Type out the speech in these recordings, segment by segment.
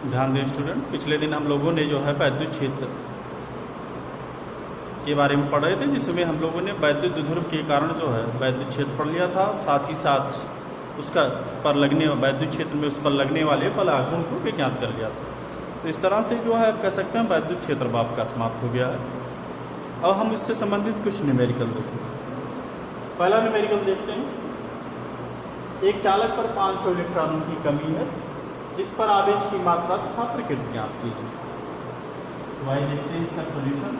ध्यान दें स्टूडेंट, पिछले दिन हम लोगों ने जो है वैद्युत क्षेत्र के बारे में पढ़ रहे थे, जिसमें हम लोगों ने वैद्युत द्विध्रुव के कारण जो है वैद्युत क्षेत्र पढ़ लिया था, साथ ही साथ उसका पर लगने वैद्युत क्षेत्र में उस पर लगने वाले बलागुण को भी ज्ञात कर लिया था। तो इस तरह से जो है कह सकते हैं वैद्युत क्षेत्र आपका समाप्त हो गया है। अब हम इससे संबंधित कुछ न्यूमेरिकल देखेंगे। पहला न्यूमेरिकल देखते हैं। एक चालक पर 500 इलेक्ट्रॉनों की कमी है, जिस पर आवेश की मात्रा तथा प्रकृति ज्ञात कीजिए। तो आइए देखते हैं इसका सॉल्यूशन।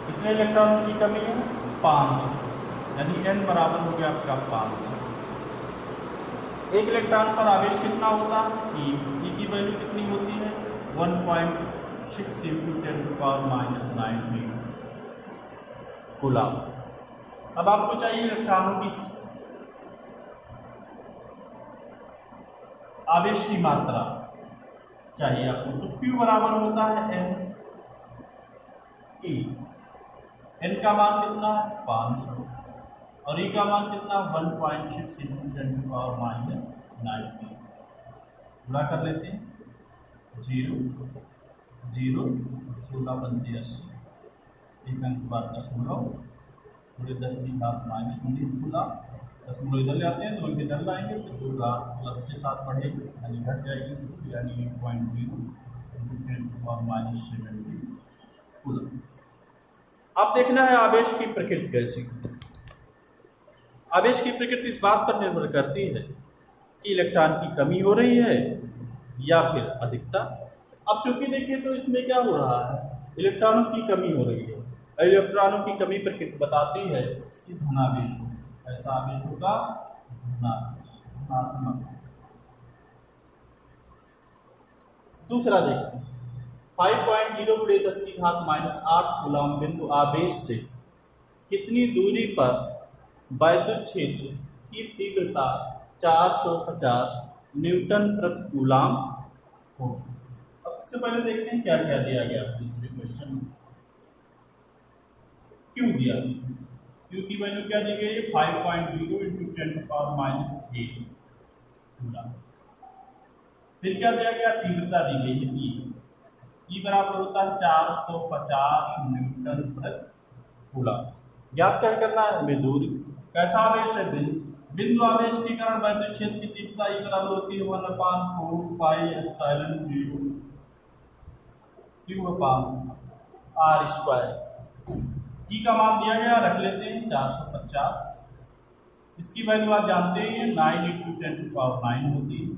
कितने इलेक्ट्रॉनों की कमी है? 500, यानी n बराबर हो गया आपका 500। एक इलेक्ट्रॉन पर आवेश कितना होता है? E की वैल्यू कितनी होती है? 1.6 × 10⁻⁹ कूलम। अब आपको चाहिए इलेक्ट्रॉनों की आवेश की मात्रा चाहिए आपको। तो Q बराबर होता है n E। n का मान कितना है? 500 और E का मान कितना? 1.6 × 10⁻⁹ गुणा कर लेते हैं। 0 0 16 बनते 80, एक अंक बाद दशमलव, पूरे 10⁻⁻19 खुला, दशमलव इधर ले आते हैं, 2 इधर लाएंगे तो 2 का प्लस के साथ बढ़ेगी, यानी घट जाएगी, यानी 8.0 × 10⁻70 कूलम। अब देखना है आवेश की प्रकृति कैसी। आवेश की प्रकृति इस बात पर निर्भर करती है कि इलेक्ट्रॉन की कमी हो रही है या फिर अधिकता। अब चूंकि देखिए तो इसमें क्या हो रहा है, इलेक्ट्रॉनों की कमी हो रही है। इलेक्ट्रॉनों की कमी प्रकृति बताती है कि धनावेश होगा। ऐसा आवेश होगा धनावेश, धनात्मक। दूसरा देखते हैं। 5.0 × 10⁻⁸ कूलम बिंदु आवेश से कितनी दूरी पर वैद्युत क्षेत्र की तीव्रता 450 न्यूटन प्रति कूलम होगी। अब सबसे पहले देखते हैं क्या क्या दिया गया दूसरे क्वेश्चन में। क्यों दिया? क्यू की वैल्यू क्या दी गई है? 5.0 × 10⁻⁸ कूलम। फिर क्या दिया गया? तीव्रता दी गई है E बराबर होता है 450 न्यूटन प्रति कूलम। ज्ञात कर करना है हमें दूरी। कैसा आवेश है? बिंदु आवेश के कारण वैद्युत क्षेत्र की तीव्रता E बराबर होती है 1/4πε0 Q/r²। E का मान दिया गया, रख लेते हैं 450। इसकी वैल्यू आप जानते हैं 9 × 10⁻⁹ होती है।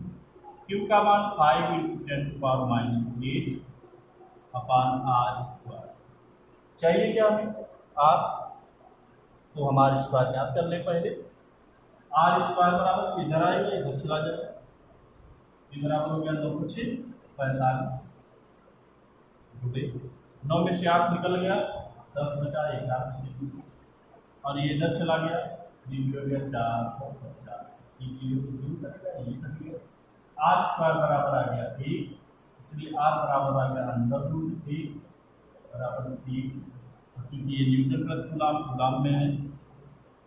Q का मान 5 × 10⁻⁸/r²। चाहिए क्या हमें? R। तो हम r² याद कर ले पहले। r² बराबर इधर आएगा, इधर चला जाएगा। ये बराबर हो गया 9 × 6 45। 9 में से 8 निकल गया, 10 बचा, 11 और ये इधर चला गया, ये हो गया 450। r² बराबर आ गया 1, इसलिए r बराबर आ गया √1 बराबर 1। क्योंकि ये न्यूटन प्रति कूलम में है,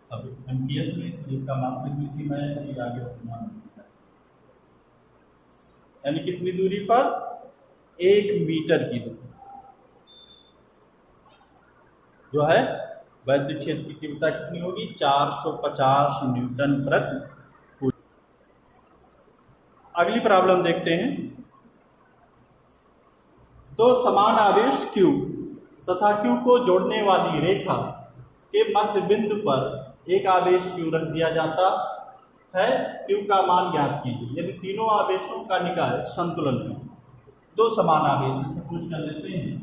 सब एम्पियर में, इसलिए इसका मात्रक भी उसी में है, ये आ गया। यानी कितनी दूरी पर? 1 मीटर की दूरी जो है वैद्युत क्षेत्र की तीव्रता कितनी होगी? 450 न्यूटन प्रति कूलम। अगली प्रॉब्लम देखते हैं। दो समान आवेश Q तथा Q को जोड़ने वाली रेखा के मध्य बिंदु पर एक आवेश Q रख दिया जाता है। Q का मान ज्ञात कीजिए। यदि तीनों आवेशों का निकाय संतुलन में, दो समान आवेश सपोज कर लेते हैं,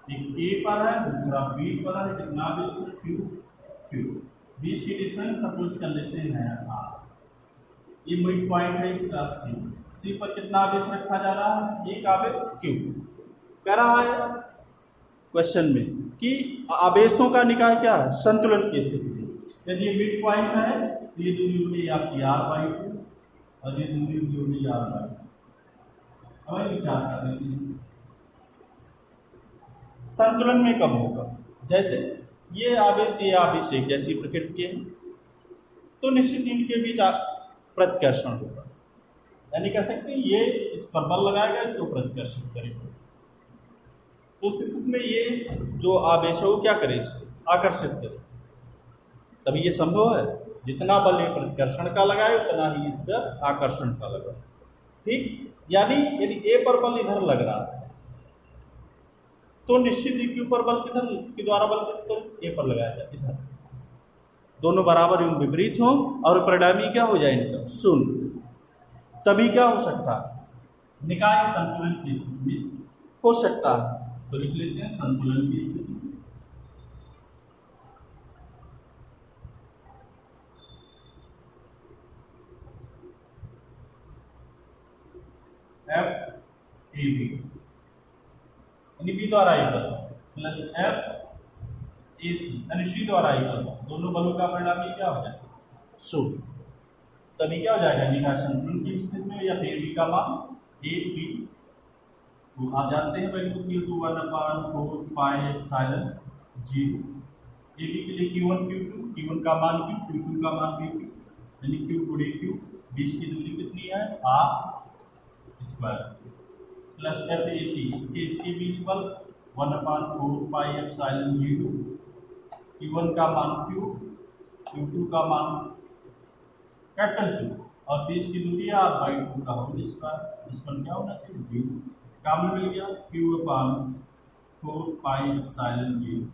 एक A पर है, दूसरा B पर है। कितना आवेश है? Q। बीच की डिस्टेंस सपोज कर लेते हैं R। ये मिड पॉइंट है इसका C पर कितना आवेश रखा जा रहा है? एक आवेश Q। कह रहा है क्वेश्चन में कि आवेशों का निकाय क्या है? संतुलन की स्थिति में। यदि ये मिड पॉइंट है तो ये दूरी होगी आपकी r/2 और ये दूरी होगी r/2। अब विचार कर लेते, संतुलन में कब होगा? जैसे ये आवेश एक जैसी प्रकृति के हैं, तो निश्चित इनके बीच प्रतिकर्षण होगा। यानी कह सकते हैं ये इस पर बल लगाएगा, इसको प्रतिकर्षित करेगा। तो उस स्थिति में ये जो आवेश है वो क्या करे, इसको आकर्षित करे, तभी ये संभव है। जितना बल ये प्रतिकर्षण का लगाए उतना ही इस पर आकर्षण का लगाए। ठीक, यानी यदि ए पर बल इधर लग रहा है तो निश्चित ही क्यू पर बल किधर के द्वारा बल किधर ए पर लगाया जाए, इधर। दोनों बराबर एवं विपरीत हों और परिणामी क्या हो जाए इनका शून्य, तभी क्या हो सकता है, निकाय संतुलन की स्थिति में हो सकता है। तो लिख लेते हैं संतुलन की स्थिति। एफ ए बी यानी बी द्वारा इक्वल प्लस एफ ए सी यानी सी द्वारा इक्वल, दोनों बलों का परिणामी क्या हो जाएगा शून्य, तभी क्या हो जाएगा निकाय संतुलन की स्थिति में। या फिर बी का मान ए बी, तो आप जानते हैं value Q two 1/4 pi epsilon 0। A B के लिए Q1 Q2, Q1 का मान Q, Q2 का मान Q2 यानी Q गुणे Q, बीच की दूरी कितनी है r square plus F A C, इसके बीच बल 1/4 पाई एप्सिलॉन 0। Q1 का मान Q, Q2 का मान कैपिटल Q और बीच की दूरी r/2 का होल स्क्वायर। इस पर क्या होना चाहिए 0, काम में मिल गया Q/4 पाई एप्सिलॉन 0।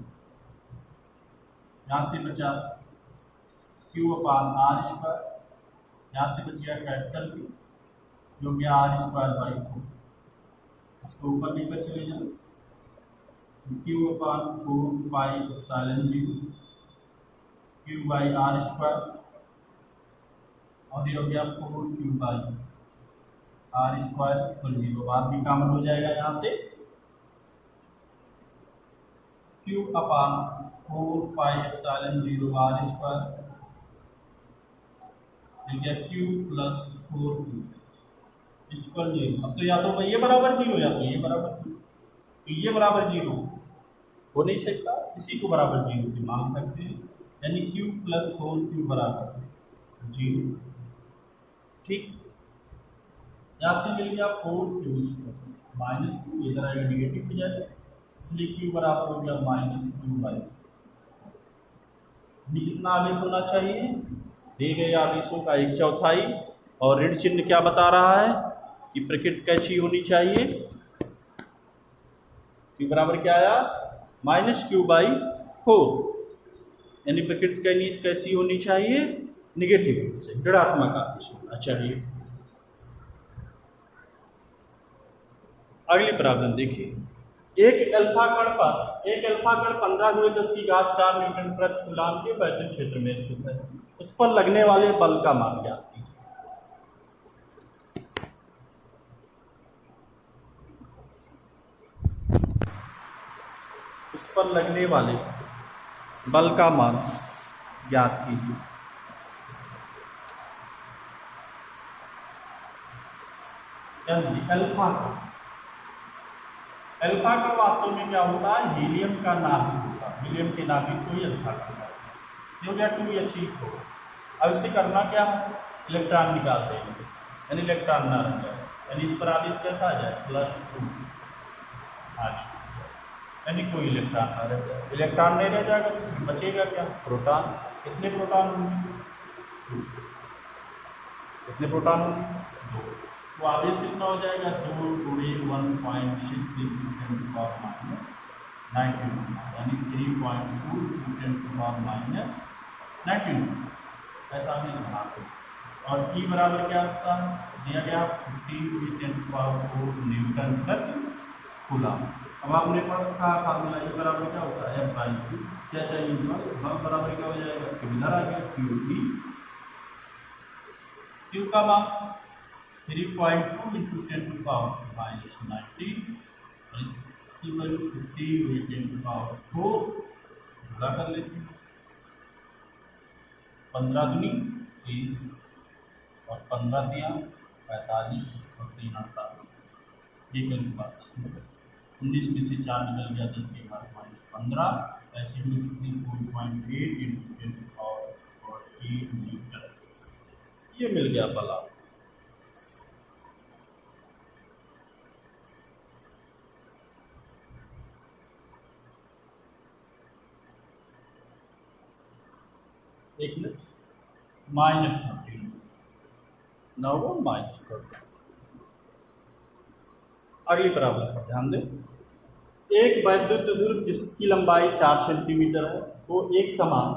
यहाँ से बचा Q/r², यहाँ से बच गया कैपिटल Q जो गया r²/4, इसको ऊपर लेकर चले जाओ Q/4 पाई एप्सिलॉन 0 Q/r² और ये हो गया 4Q/r², इसको 0 बार भी कॉमन हो जाएगा यहाँ से Q/4 पाई एप्सिलॉन 0 r², ठीक है Q प्लस 4Q इक्वल 0। अब तो या तो ये बराबर 0 या तो ये बराबर 0, तो ये बराबर 0 हो नहीं सकता, इसी को बराबर 0 की मान सकते हैं, यानी Q प्लस 4Q बराबर 0। ठीक, यहाँ से मिल गया 4Q² माइनस 2, इधर आएगा निगेटिव हो जाएगा, इसलिए Q बराबर हो गया -2/। कितना आवेश होना चाहिए, दिए गए आवेशों का 1/4 और ऋण चिन्ह क्या बता रहा है कि प्रकृति कैसी होनी चाहिए, Q बराबर क्या आया -Q/4, यानी प्रकृति कैसी होनी चाहिए निगेटिव, ऋणात्मक आवेश होना चाहिए। अगली प्रॉब्लम देखिए, एक अल्फा कण 15×10⁴ न्यूटन प्रति कूलम के वैद्युत क्षेत्र में स्थित है, उस पर लगने वाले बल का मान ज्ञात कीजिए। उस पर लगने वाले बल का मान ज्ञात कीजिए। अल्फा कण वास्तव में क्या होता है, हीलियम का नाभिक होता है, हीलियम के नाभिक को ही अल्फा कण कहते हैं। ये हो गया 2He4। अब इसे करना क्या है, इलेक्ट्रॉन निकाल देंगे, यानी इलेक्ट्रॉन ना रह जाए, यानी इस पर आवेश कैसा आ जाए +2 आवेश, यानी कोई इलेक्ट्रॉन ना रह जाए। इलेक्ट्रॉन नहीं रह जाएगा तो इसमें बचेगा क्या, प्रोटॉन। कितने प्रोटॉन होंगे, कितने प्रोटॉन होंगे 2, तो आवेश कितना हो जाएगा 2 × 1.6 × 10⁻⁹ यानी 3.2 × 10⁻⁹ ऐसा भी बनाते हैं। और E बराबर क्या होता है, दिया गया 15 × 10⁴ न्यूटन प्रति कूलम। अब आपने पढ़ रखा फार्मूला, E बराबर क्या होता है F/Q, क्या चाहिए बल बराबर क्या हो जाएगा, किधर आ गया QE, Q का मान 3.2 × 10⁻⁹ और इसकी वैल्यू 15 × 10⁴ गुणा कर लेते हैं, 15 दूनी 30 और 15 दिया 45 और 3 48, ये कल की बात 19 में से 4 निकल गया 10 के बाद -15, ऐसे ही 4.8 × 10⁻⁴ न्यूटन, ये मिल गया बल। एक मिनट, -14, ना वो -14। अगली बराबर पर ध्यान दें। एक वैद्युत ध्रुव जिसकी लंबाई 4 सेंटीमीटर है वो एक समान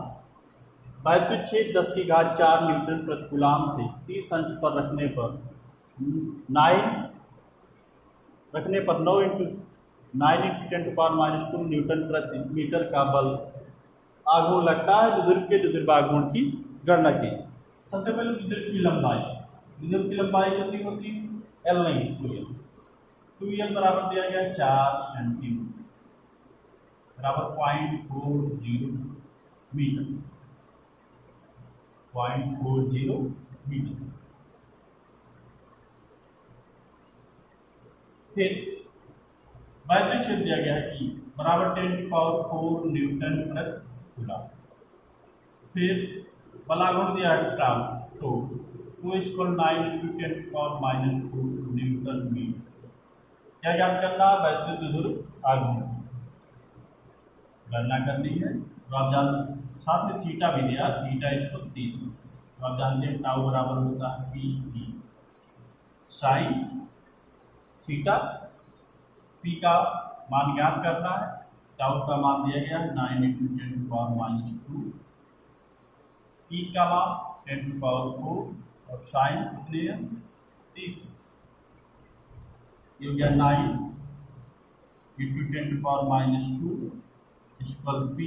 वैद्युत क्षेत्र 10⁴ न्यूटन प्रति कूलाम से 30 अंश पर रखने पर 9 इंटू 10⁻² न्यूटन प्रति मीटर का बल आघूर्ण लगता है। द्विध्रुव के द्विध्रुवाघूर्ण की गणना की। सबसे पहले द्विध्रुव की लंबाई कितनी होती है? एल नहीं, 2l बराबर दिया गया 4 सेंटीमीटर बराबर 0.40 मीटर, 0.40 मीटर। फिर वैद्युत क्षेत्र दिया गया है कि बराबर 10⁴ न्यूटन प्रति कूलम। फिर बलाघूर्ण दिया है टाउ, तो 2 = 9 × 10⁻² न्यूटन मीटर। क्या ज्ञात करना? वैद्युत ध्रुव आघूर्ण गणना करनी है। तो आप साथ में थीटा भी दिया, थीटा इसको 30। तो आप जानते हैं टाउ बराबर होता है P साइन थीटा। P का मान ज्ञात करना है, टाउ का मान दिया गया 9 × 10⁻², P का मान 10⁴ और साइन कितने 30। ये हो गया 9 × 10⁻² = P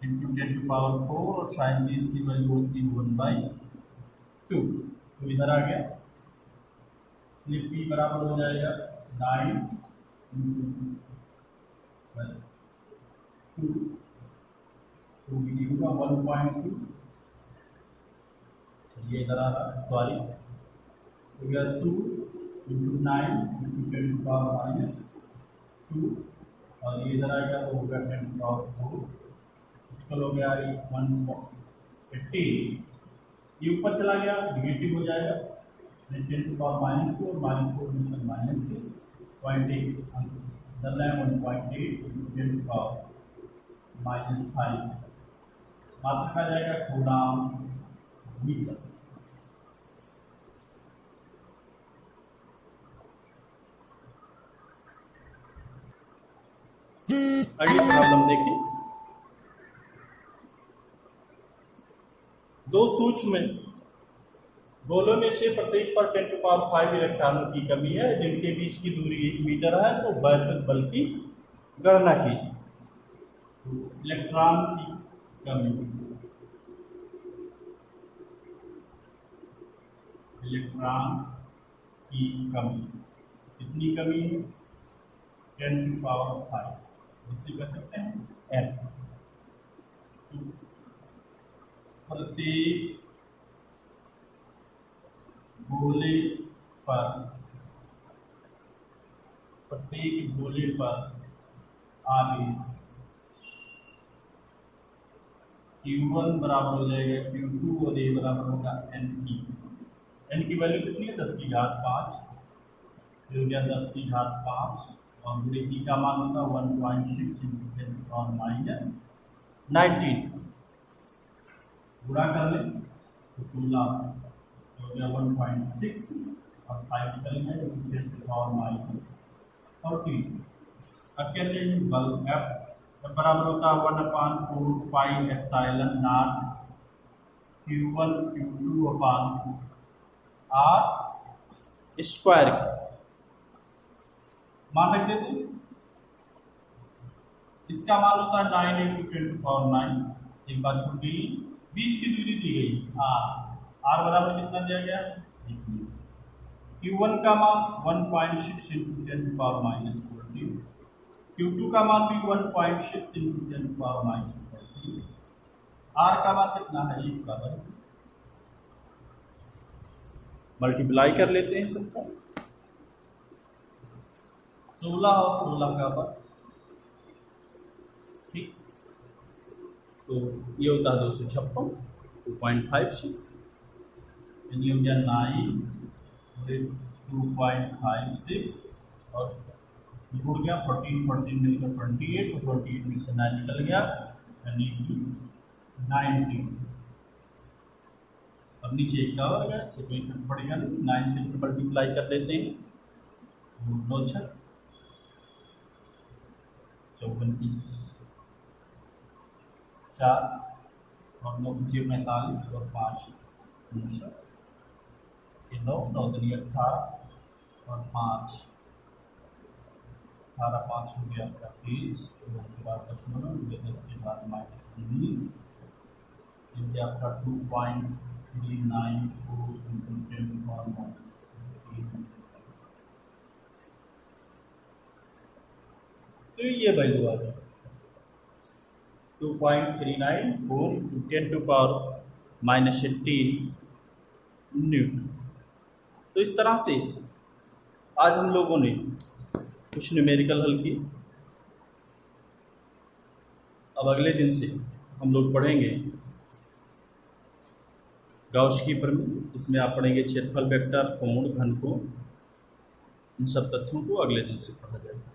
× 10⁴ और साइन 30 की वैल्यू होती है 1/2। तो इधर आ गया, इसलिए P बराबर हो जाएगा 9 × 2 होगा 1.2। चलिए इधर आ रहा, सॉरी, हो गया 2 × 9 × 10⁻², और ये इधर आ गया तो होगा 10⁴। इसका हो गया 180। ये ऊपर चला गया, निगेटिव हो जाएगा, 10⁻² और -4 -6 0.8 1.8 × 10⁻⁵ मात्रा का जाएगा कूलाम मीटर। अगली प्रॉब्लम देखिए। दो सूक्ष्म गोलों में से प्रत्येक पर 10⁵ इलेक्ट्रॉनों की कमी है, जिनके बीच की दूरी 1 मीटर है। तो वैद्युत बल की गणना कीजिए। तो इलेक्ट्रॉन की कमी, इलेक्ट्रॉन की कमी कितनी कमी है? 10⁵, जिसे कह सकते हैं N। प्रत्येक गोले पर आवेश Q1 बराबर हो जाएगा Q2 और A बराबर होगा N की। N की वैल्यू कितनी है? 10⁵5। हो गया 10⁵5 और गुणे की का मान होगा 1.6 × 10⁻⁹ गुणा कर लें तो 16 हो गया 1.6 और 5 निकल गया 10⁻⁻40। अब क्या चाहिए? बल F बराबर होता है 1/4πε0 Q1 Q2/R² मान रख देते हैं। इसका मान होता है 9 × 10⁹। एक बात छूट गई, बीच की दूरी दी गई R बराबर कितना दिया गया? 1 मीटर। Q1 का मान 1.6 × 10⁻⁻40, Q2 का मान भी 1.6 × 10⁻⁻40, R का मान कितना है? 1 बराबर। मल्टीप्लाई कर लेते हैं सबका, 16 और 16 का बर, ठीक। तो ये होता है 256, 2.56, यानी हो गया 9 × 2.56 और जुड़ गया 14 मिलकर 28 और 28 में से 9 निकल गया, यानी कि 19। अब नीचे एक का वर्ग है, इससे कोई फर्क पड़ेगा नहीं, 9 से मल्टीप्लाई कर लेते हैं, 9 6 54 की 4 और 9 5 45 और 5 9 9 दूनी 18 और 5 18 5 हो गया आपका 30, के बाद 10 के बाद -19, ये आपका 2.394 into 10 power -18। तो ये वैल्यू आ गया 2.394 into 10 to power -18 न्यूटन। तो इस तरह से आज हम लोगों ने कुछ न्यूमेरिकल हल की। अब अगले दिन से हम लोग पढ़ेंगे गाउस की प्रमेय, जिसमें आप पढ़ेंगे क्षेत्रफल वेक्टर, कोण, घनकोण, इन सब तथ्यों को अगले दिन से पढ़ा जाएगा।